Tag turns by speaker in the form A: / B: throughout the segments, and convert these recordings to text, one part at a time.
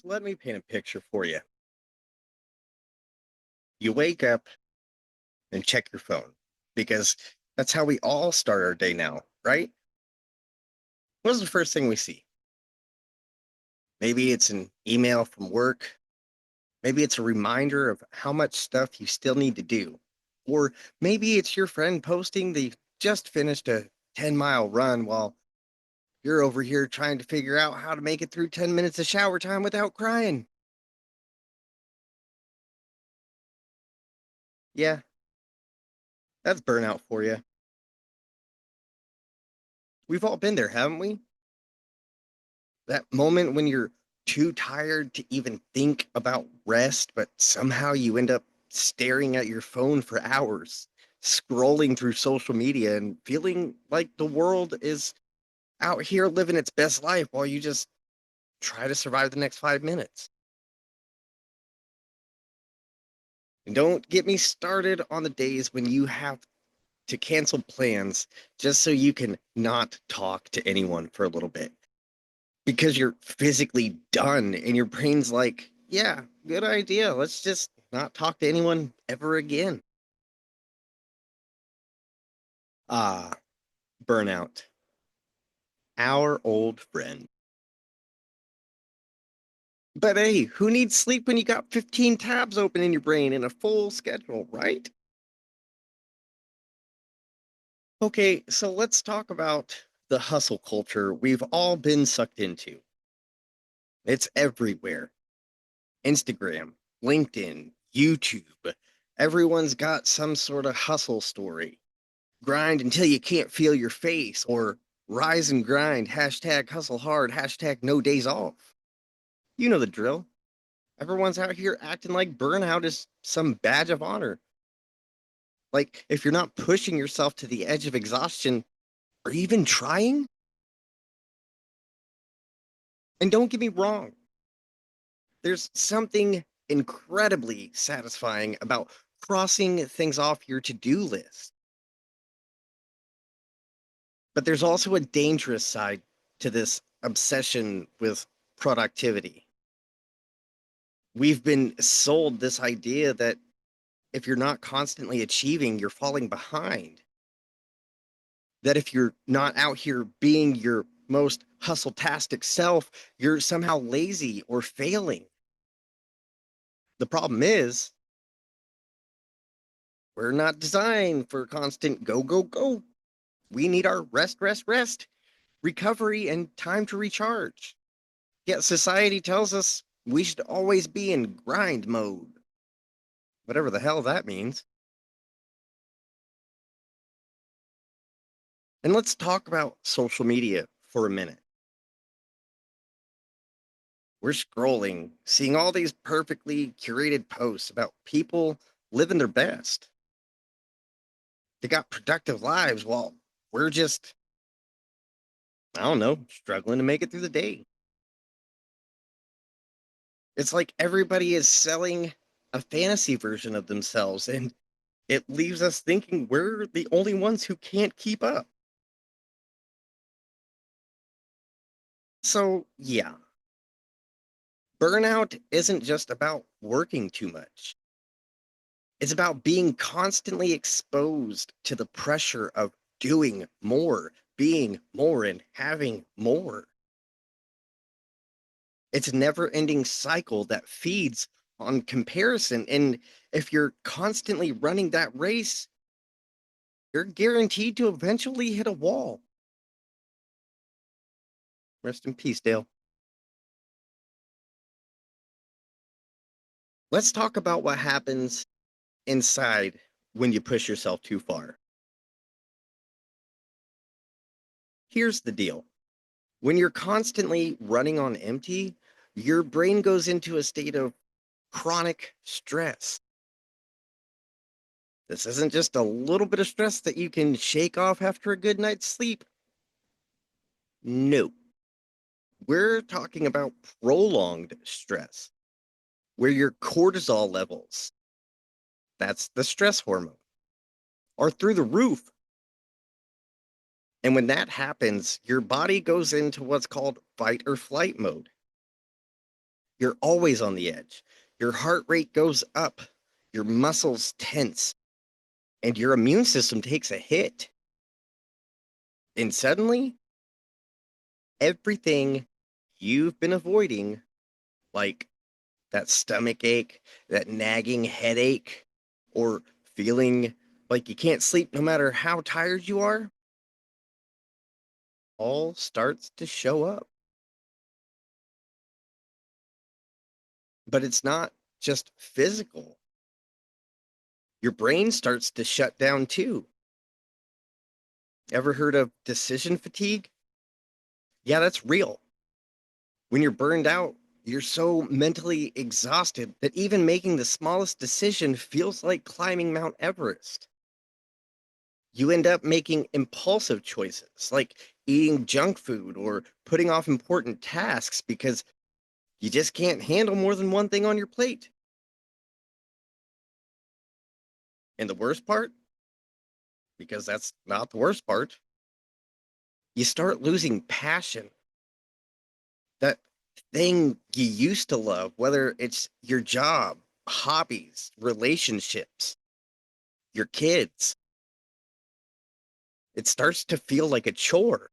A: Let me paint a picture for you. You wake up and check your phone because that's how we all start our day now, right? What's the first thing we see? Maybe it's an email from work. Maybe it's a reminder of how much stuff you still need to do. Or maybe it's your friend posting they just finished a 10-mile run while you're over here trying to figure out how to make it through 10 minutes of shower time without crying. Yeah, that's burnout for you. We've all been there, haven't we? That moment when you're too tired to even think about rest, but somehow you end up staring at your phone for hours, scrolling through social media and feeling like the world is out here living its best life while you just try to survive the next 5 minutes. And don't get me started on the days when you have to cancel plans just so you can not talk to anyone for a little bit because you're physically done and your brain's like, yeah, good idea. Let's just not talk to anyone ever again. Ah, burnout. Our old friend. But hey, who needs sleep when you got 15 tabs open in your brain and a full schedule, right? Okay, so let's talk about the hustle culture we've all been sucked into. It's everywhere. Instagram, LinkedIn, YouTube. Everyone's got some sort of hustle story. Grind until you can't feel your face, or rise and grind, hashtag hustle hard, hashtag no days off. You know the drill. Everyone's out here acting like burnout is some badge of honor. Like, if you're not pushing yourself to the edge of exhaustion or even trying, and don't get me wrong, there's something incredibly satisfying about crossing things off your to do list. But there's also a dangerous side to this obsession with productivity. We've been sold this idea that if you're not constantly achieving, you're falling behind. That if you're not out here being your most hustle-tastic self, you're somehow lazy or failing. The problem is, we're not designed for constant go, go, go. We need our rest, rest, rest, recovery, and time to recharge. Yet society tells us we should always be in grind mode, whatever the hell that means. And let's talk about social media for a minute. We're scrolling, seeing all these perfectly curated posts about people living their best. They got productive lives while we're just, I don't know, struggling to make it through the day. It's like everybody is selling a fantasy version of themselves, and it leaves us thinking we're the only ones who can't keep up. So, yeah, burnout isn't just about working too much. It's about being constantly exposed to the pressure of doing more, being more, and having more. It's a never ending cycle that feeds on comparison. And if you're constantly running that race, you're guaranteed to eventually hit a wall. Rest in peace, Dale. Let's talk about what happens inside when you push yourself too far. Here's the deal: when you're constantly running on empty, your brain goes into a state of chronic stress. This isn't just a little bit of stress that you can shake off after a good night's sleep. No, we're talking about prolonged stress, where your cortisol levels, that's the stress hormone, are through the roof. And when that happens, your body goes into what's called fight or flight mode. You're always on the edge. Your heart rate goes up, your muscles tense, and your immune system takes a hit. And suddenly, everything you've been avoiding, like that stomach ache, that nagging headache, or feeling like you can't sleep no matter how tired you are, all starts to show up. But it's not just physical. Your brain starts to shut down too. Ever heard of decision fatigue? Yeah, that's real. When you're burned out, you're so mentally exhausted that even making the smallest decision feels like climbing Mount Everest. You end up making impulsive choices like eating junk food or putting off important tasks because you just can't handle more than one thing on your plate. And the worst part, because that's not the worst part, you start losing passion. That thing you used to love, whether it's your job, hobbies, relationships, your kids, it starts to feel like a chore.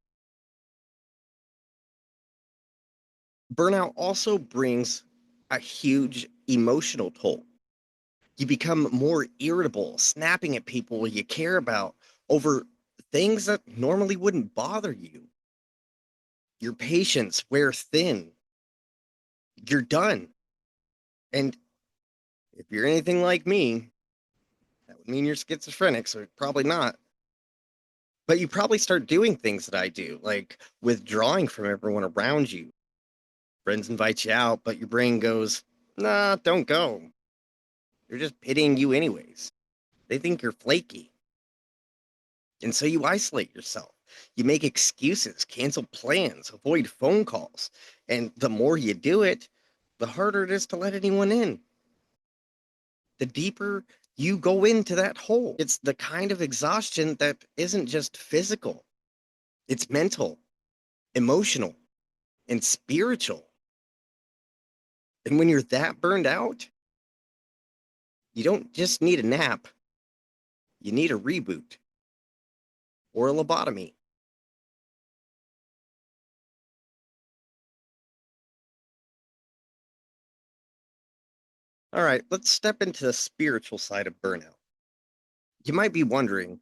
A: Burnout also brings a huge emotional toll. You become more irritable, snapping at people you care about over things that normally wouldn't bother you. Your patience wears thin. You're done. And if you're anything like me, that would mean you're schizophrenic, so probably not. But you probably start doing things that I do, like withdrawing from everyone around you. Friends invite you out, but your brain goes, nah, don't go. They're just pitying you anyways. They think you're flaky. And so you isolate yourself. You make excuses, cancel plans, avoid phone calls. And the more you do it, the harder it is to let anyone in. The deeper you go into that hole. It's the kind of exhaustion that isn't just physical, it's mental, emotional, and spiritual. And when you're that burned out, you don't just need a nap, you need a reboot or a lobotomy. All right, let's step into the spiritual side of burnout. You might be wondering,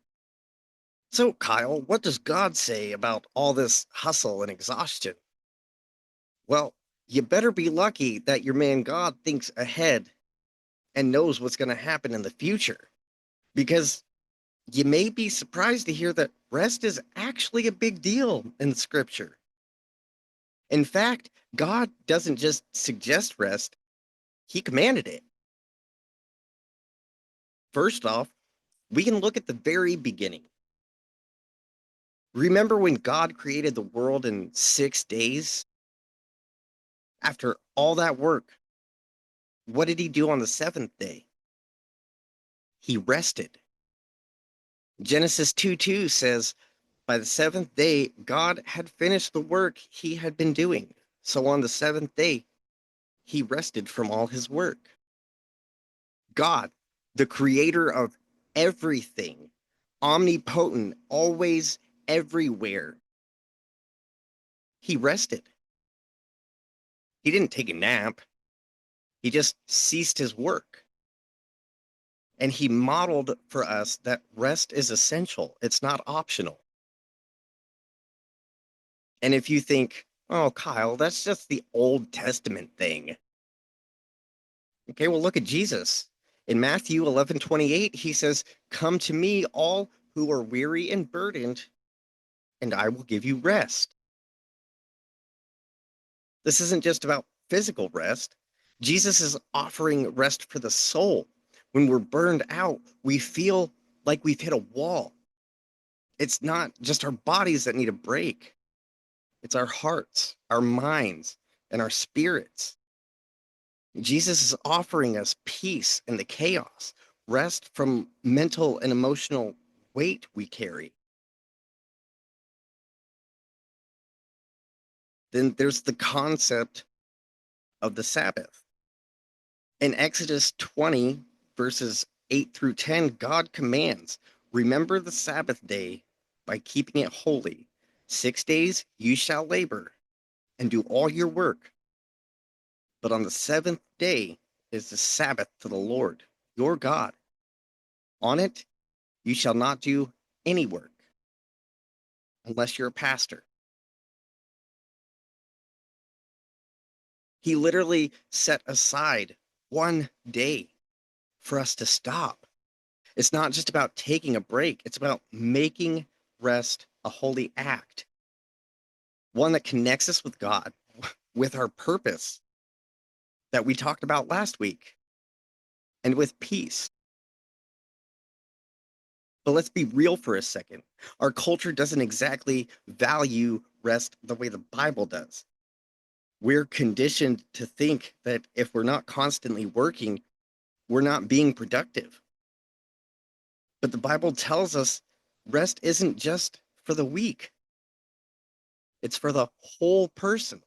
A: so Kyle, what does God say about all this hustle and exhaustion? Well, you better be lucky that your man God thinks ahead and knows what's going to happen in the future. Because you may be surprised to hear that rest is actually a big deal in scripture. In fact, God doesn't just suggest rest, he commanded it. First off, we can look at the very beginning. Remember when God created the world in 6 days? After all that work, what did he do on the seventh day? He rested. Genesis 2:2 says, by the seventh day, God had finished the work he had been doing. So on the seventh day, he rested from all his work. God, the creator of everything, omnipotent, always everywhere, he rested. He didn't take a nap, he just ceased his work. And he modeled for us that rest is essential, it's not optional. And if you think, oh, Kyle, that's just the Old Testament thing. Okay, well, look at Jesus. In Matthew 11:28, he says, come to me, all who are weary and burdened, and I will give you rest. This isn't just about physical rest. Jesus is offering rest for the soul. When we're burned out, we feel like we've hit a wall. It's not just our bodies that need a break, it's our hearts, our minds, and our spirits. Jesus is offering us peace in the chaos, rest from mental and emotional weight we carry. Then there's the concept of the Sabbath. In Exodus 20, verses 8 through 10, God commands, remember the Sabbath day by keeping it holy. 6 days you shall labor and do all your work. But on the seventh day is the Sabbath to the Lord, your God. On it you shall not do any work unless you're a pastor. He literally set aside one day for us to stop. It's not just about taking a break, it's about making rest a holy act, one that connects us with God, with our purpose that we talked about last week, and with peace. But let's be real for a second. Our culture doesn't exactly value rest the way the Bible does. We're conditioned to think that if we're not constantly working, we're not being productive. But the Bible tells us rest isn't just for the weak, it's for the whole person.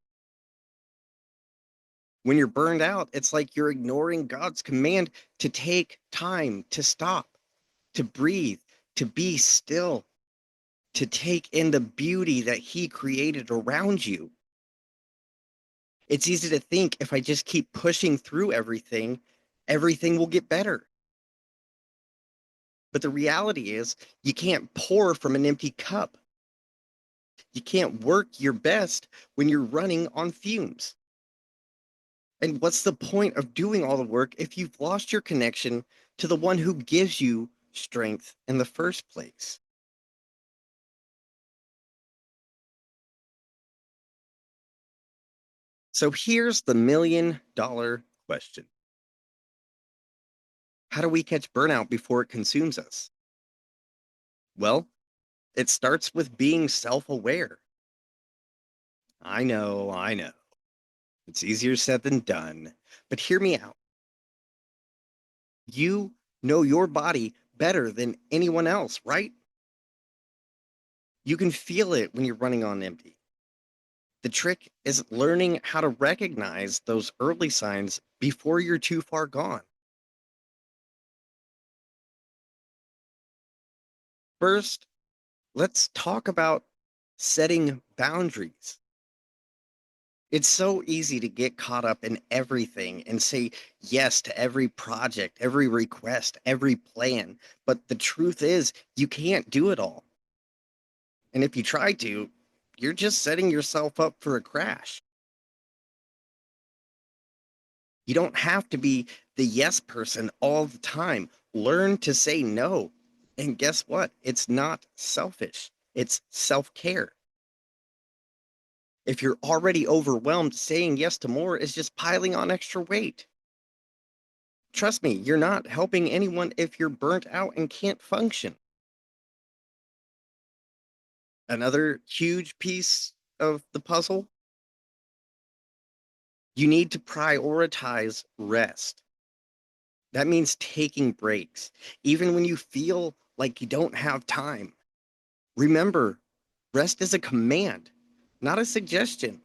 A: When you're burned out, it's like you're ignoring God's command to take time to stop, to breathe, to be still, to take in the beauty that He created around you. It's easy to think if I just keep pushing through everything, everything will get better. But the reality is, you can't pour from an empty cup. You can't work your best when you're running on fumes. And what's the point of doing all the work if you've lost your connection to the one who gives you strength in the first place? So here's the $1 million question. How do we catch burnout before it consumes us? Well, it starts with being self aware. I know. It's easier said than done. But hear me out. You know your body better than anyone else, right? You can feel it when you're running on empty. The trick is learning how to recognize those early signs before you're too far gone. First, let's talk about setting boundaries. It's so easy to get caught up in everything and say yes to every project, every request, every plan. But the truth is, you can't do it all. And if you try to, you're just setting yourself up for a crash. You don't have to be the yes person all the time. Learn to say no. And guess what? It's not selfish, it's self care. If you're already overwhelmed, saying yes to more is just piling on extra weight. Trust me, you're not helping anyone if you're burnt out and can't function. Another huge piece of the puzzle, you need to prioritize rest. That means taking breaks, even when you feel like you don't have time. Remember, rest is a command, not a suggestion.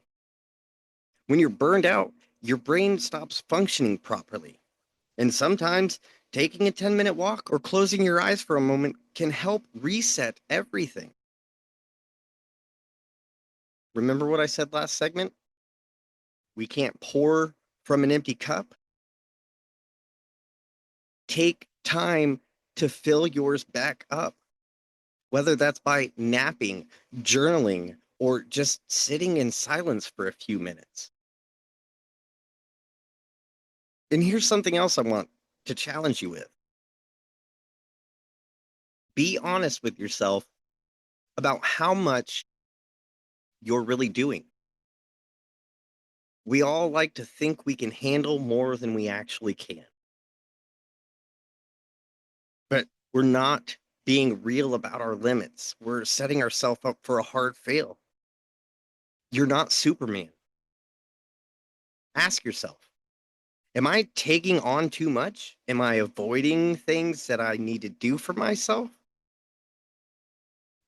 A: When you're burned out, your brain stops functioning properly. And sometimes taking a 10-minute walk or closing your eyes for a moment can help reset everything. Remember what I said last segment? We can't pour from an empty cup. Take time to fill yours back up, whether that's by napping, journaling, or just sitting in silence for a few minutes. And here's something else I want to challenge you with. Be honest with yourself about how much you're really doing. We all like to think we can handle more than we actually can, but we're not being real about our limits. We're setting ourselves up for a hard fail. You're not Superman. Ask yourself, am I taking on too much? Am I avoiding things that I need to do for myself?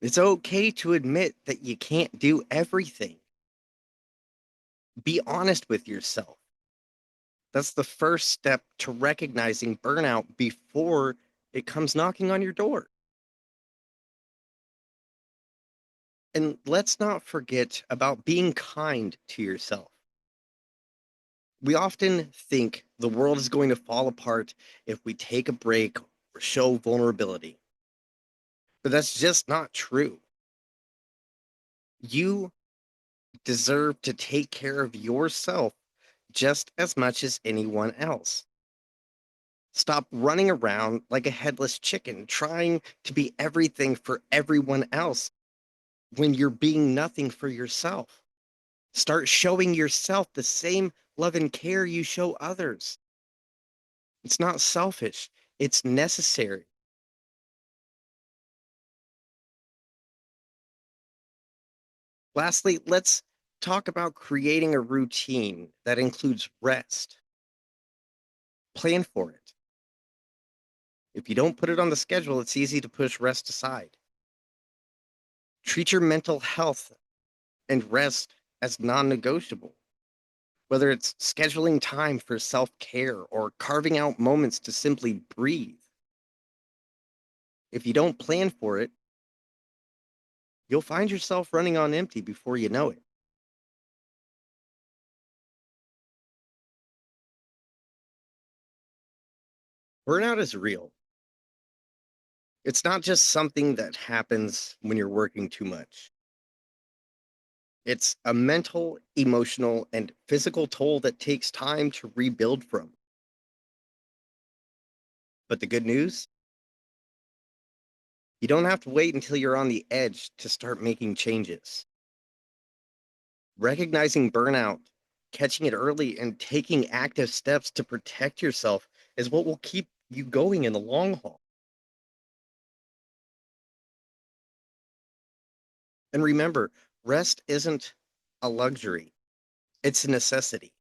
A: It's okay to admit that you can't do everything. Be honest with yourself. That's the first step to recognizing burnout before it comes knocking on your door. And let's not forget about being kind to yourself. We often think the world is going to fall apart if we take a break or show vulnerability, but that's just not true. You deserve to take care of yourself just as much as anyone else. Stop running around like a headless chicken trying to be everything for everyone else when you're being nothing for yourself. Start showing yourself the same love and care you show others. It's not selfish, it's necessary. Lastly, let's talk about creating a routine that includes rest. Plan for it. If you don't put it on the schedule, it's easy to push rest aside. Treat your mental health and rest as non negotiable, whether it's scheduling time for self care or carving out moments to simply breathe. If you don't plan for it, you'll find yourself running on empty before you know it. Burnout is real. It's not just something that happens when you're working too much. It's a mental, emotional, and physical toll that takes time to rebuild from. But the good news, you don't have to wait until you're on the edge to start making changes. Recognizing burnout, catching it early, and taking active steps to protect yourself is what will keep you going in the long haul. And remember, rest isn't a luxury, it's a necessity.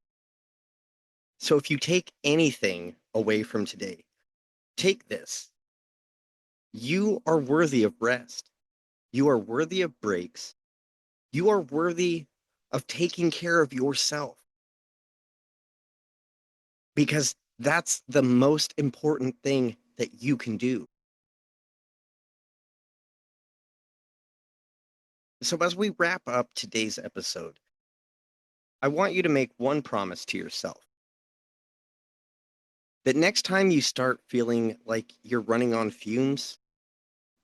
A: So if you take anything away from today, take this. You are worthy of rest. You are worthy of breaks. You are worthy of taking care of yourself because that's the most important thing that you can do. So, as we wrap up today's episode, I want you to make one promise to yourself that next time you start feeling like you're running on fumes,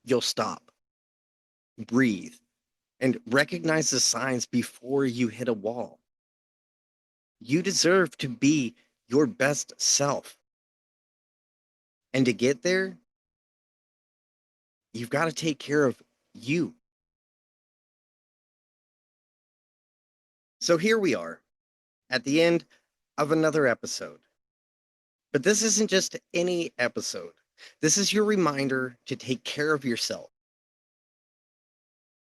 A: you'll stop, breathe, and recognize the signs before you hit a wall. You deserve to be your best self. And to get there, you've got to take care of you. So here we are at the end of another episode. But this isn't just any episode. This is your reminder to take care of yourself.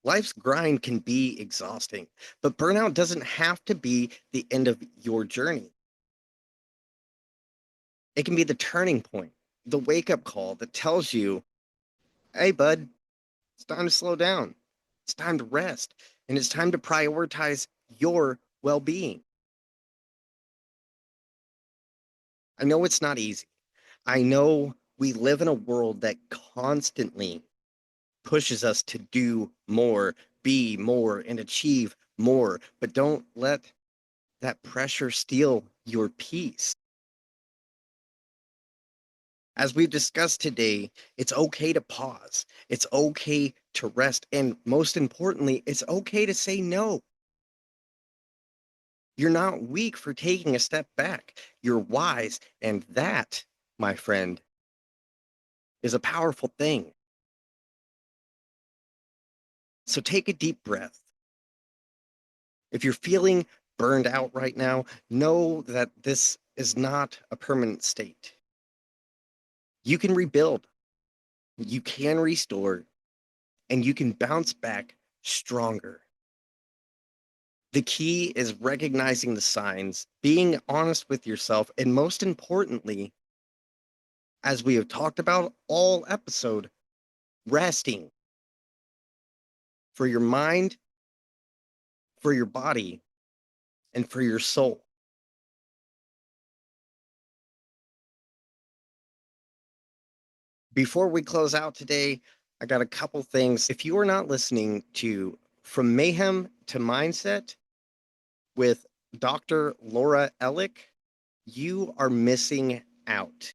A: Life's grind can be exhausting, but burnout doesn't have to be the end of your journey. It can be the turning point, the wake up call that tells you, hey, bud, it's time to slow down. It's time to rest. And it's time to prioritize your well being. I know it's not easy. I know we live in a world that constantly pushes us to do more, be more, and achieve more. But don't let that pressure steal your peace. As we've discussed today, it's okay to pause. It's okay to rest. And most importantly, it's okay to say no. You're not weak for taking a step back. You're wise. And that, my friend, is a powerful thing. So take a deep breath. If you're feeling burned out right now, know that this is not a permanent state. You can rebuild, you can restore, and you can bounce back stronger. The key is recognizing the signs, being honest with yourself, and most importantly, as we have talked about all episode, resting for your mind, for your body, and for your soul. Before we close out today, I got a couple things. If you are not listening to From Mayhem to Mindset with Dr. Laura Ellick, you are missing out.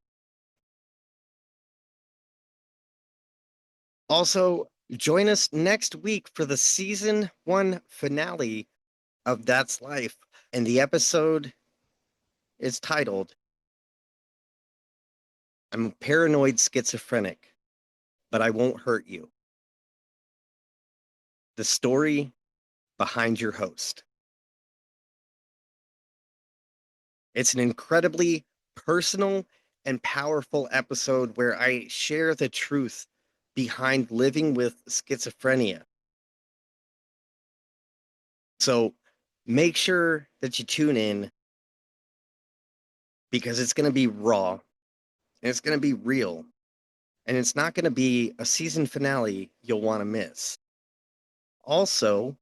A: Also, join us next week for the season 1 finale of That's Life. And the episode is titled, I'm a paranoid schizophrenic, but I won't hurt you. The story behind your host. It's an incredibly personal and powerful episode where I share the truth behind living with schizophrenia. So make sure that you tune in because it's going to be raw and it's going to be real and it's not going to be a season finale you'll want to miss. Also,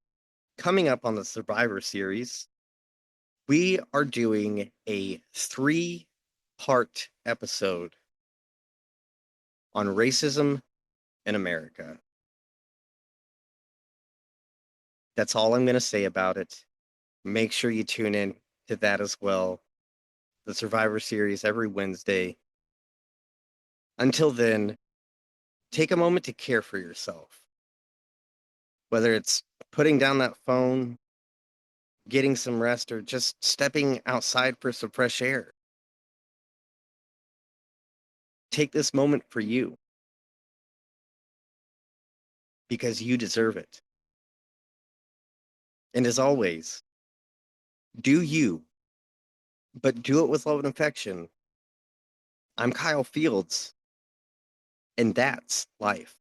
A: coming up on the Survivor series, we are doing a 3-part episode on racism in America. That's all I'm going to say about it. Make sure you tune in to that as well. The Survivor series every Wednesday. Until then, take a moment to care for yourself. Whether it's putting down that phone, getting some rest, or just stepping outside for some fresh air. Take this moment for you because you deserve it. And as always, do you, but do it with love and affection. I'm Kyle Fields, and that's life.